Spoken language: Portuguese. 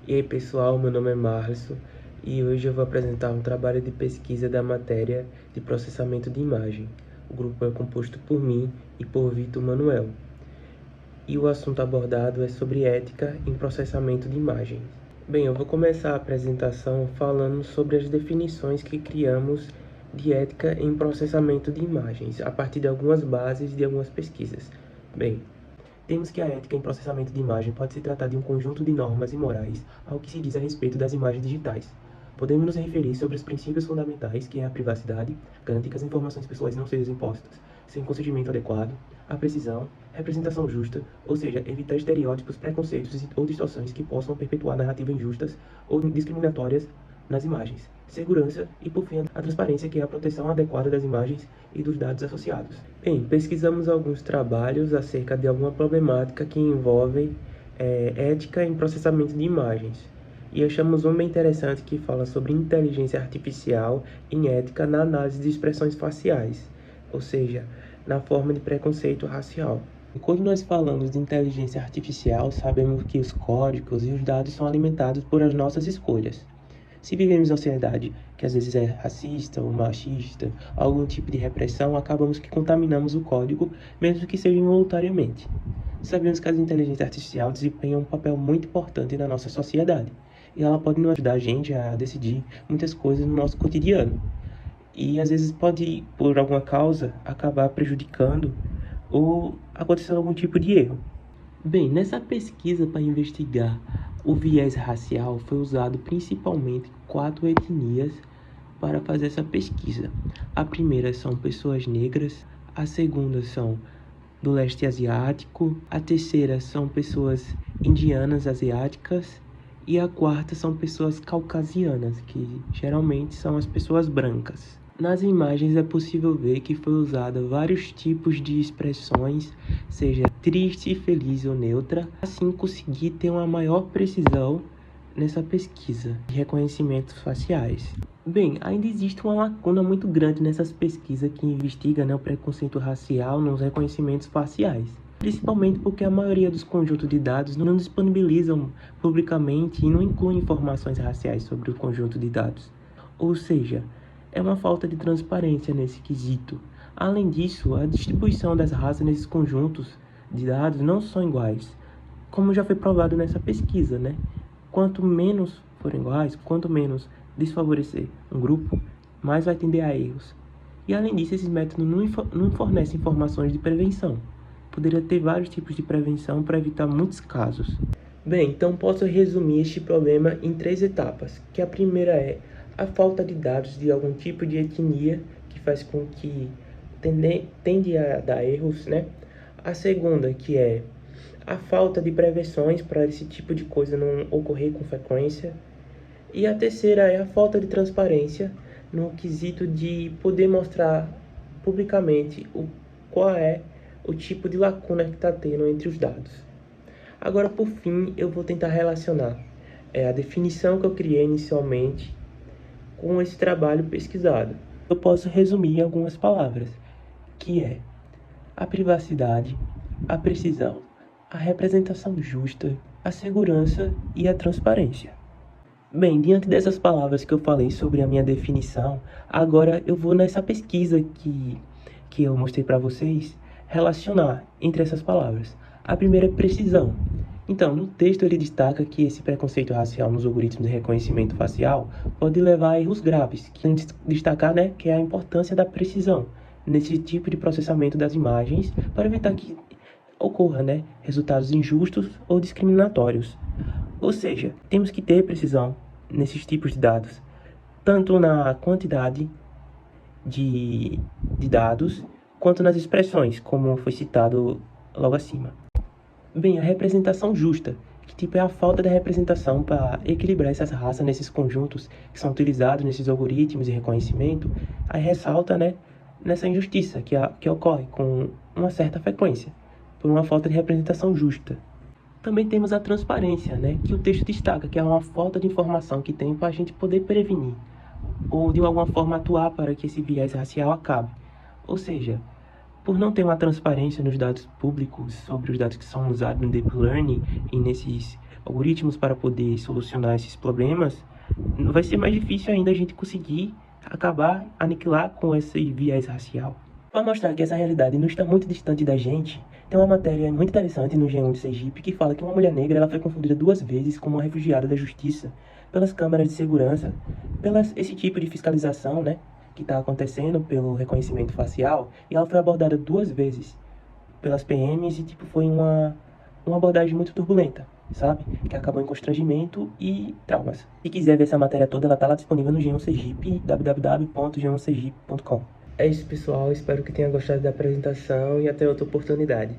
E aí pessoal, meu nome é Marlison e hoje eu vou apresentar um trabalho de pesquisa da matéria de processamento de imagem. O grupo é composto por mim e por Vitor Manuel. E o assunto abordado é sobre ética em processamento de imagens. Bem, eu vou começar a apresentação falando sobre as definições que criamos de ética em processamento de imagens, a partir de algumas bases de algumas pesquisas. Bem, temos que a ética em processamento de imagem pode se tratar de um conjunto de normas e morais ao que se diz a respeito das imagens digitais. Podemos nos referir sobre os princípios fundamentais, que é a privacidade, garante que as informações pessoais não sejam impostas sem consentimento adequado, a precisão, representação justa, ou seja, evitar estereótipos, preconceitos ou distorções que possam perpetuar narrativas injustas ou discriminatórias nas imagens, segurança e, por fim, a transparência, que é a proteção adequada das imagens e dos dados associados. Bem, pesquisamos alguns trabalhos acerca de alguma problemática que envolve ética em processamento de imagens. E achamos um bem interessante que fala sobre inteligência artificial em ética na análise de expressões faciais, ou seja, na forma de preconceito racial. E quando nós falamos de inteligência artificial, sabemos que os códigos e os dados são alimentados por as nossas escolhas. Se vivemos em uma sociedade que às vezes é racista ou machista, algum tipo de repressão, acabamos que contaminamos o código, mesmo que seja involuntariamente. Sabemos que a inteligência artificial desempenha um papel muito importante na nossa sociedade, e ela pode nos ajudar a gente a decidir muitas coisas no nosso cotidiano. E às vezes pode, por alguma causa, acabar prejudicando ou acontecendo algum tipo de erro. Bem, nessa pesquisa para investigar o viés racial, foi usado principalmente 4 etnias para fazer essa pesquisa. A primeira são pessoas negras, a segunda são do leste asiático, a terceira são pessoas indianas asiáticas e a quarta são pessoas caucasianas, que geralmente são as pessoas brancas. Nas imagens é possível ver que foi usada vários tipos de expressões, seja triste, feliz ou neutra, assim conseguir ter uma maior precisão nessa pesquisa de reconhecimentos faciais. Bem, ainda existe uma lacuna muito grande nessas pesquisas que investigam o preconceito racial nos reconhecimentos faciais. Principalmente porque a maioria dos conjuntos de dados não disponibilizam publicamente e não incluem informações raciais sobre o conjunto de dados. Ou seja, é uma falta de transparência nesse quesito. Além disso, a distribuição das raças nesses conjuntos de dados não são iguais, como já foi provado nessa pesquisa, né? Quanto menos forem iguais, quanto menos desfavorecer um grupo, mais vai tender a erros. E além disso, esses métodos não fornecem informações de prevenção. Poderia ter vários tipos de prevenção para evitar muitos casos. Bem, então posso resumir este problema em 3 etapas, que a primeira é a falta de dados de algum tipo de etnia, que faz com que tende a dar erros, né? A segunda, que é a falta de prevenções para esse tipo de coisa não ocorrer com frequência. E a terceira é a falta de transparência no quesito de poder mostrar publicamente qual é o tipo de lacuna que está tendo entre os dados. Agora, por fim, eu vou tentar relacionar a definição que eu criei inicialmente com esse trabalho pesquisado. Eu posso resumir em algumas palavras, que é a privacidade, a precisão, a representação justa, a segurança e a transparência. Bem, diante dessas palavras que eu falei sobre a minha definição, agora eu vou nessa pesquisa que eu mostrei para vocês, relacionar entre essas palavras. A primeira é precisão. Então, no texto ele destaca que esse preconceito racial nos algoritmos de reconhecimento facial pode levar a erros graves, que destacar, que é a importância da precisão nesse tipo de processamento das imagens para evitar que ocorra, resultados injustos ou discriminatórios. Ou seja, temos que ter precisão nesses tipos de dados, tanto na quantidade de dados, quanto nas expressões, como foi citado logo acima. Bem, a representação justa, que é a falta de representação para equilibrar essas raças nesses conjuntos que são utilizados nesses algoritmos de reconhecimento, aí ressalta, nessa injustiça que ocorre com uma certa frequência, por uma falta de representação justa. Também temos a transparência, que o texto destaca, que é uma falta de informação que tem para a gente poder prevenir, ou de alguma forma atuar para que esse viés racial acabe. Ou seja, por não ter uma transparência nos dados públicos sobre os dados que são usados no Deep Learning e nesses algoritmos para poder solucionar esses problemas, vai ser mais difícil ainda a gente conseguir acabar, aniquilar com esse viés racial. Para mostrar que essa realidade não está muito distante da gente, tem uma matéria muito interessante no G1 de Sergipe que fala que uma mulher negra ela foi confundida 2 vezes como uma refugiada da justiça pelas câmeras de segurança, esse tipo de fiscalização, né, que está acontecendo pelo reconhecimento facial, e ela foi abordada 2 vezes pelas PMs e tipo foi uma abordagem muito turbulenta, sabe? Que acabou em constrangimento e traumas. Se quiser ver essa matéria toda, ela tá lá disponível no G1 Sergipe, www.g1sergipe.com. É isso, pessoal. Espero que tenha gostado da apresentação e até outra oportunidade.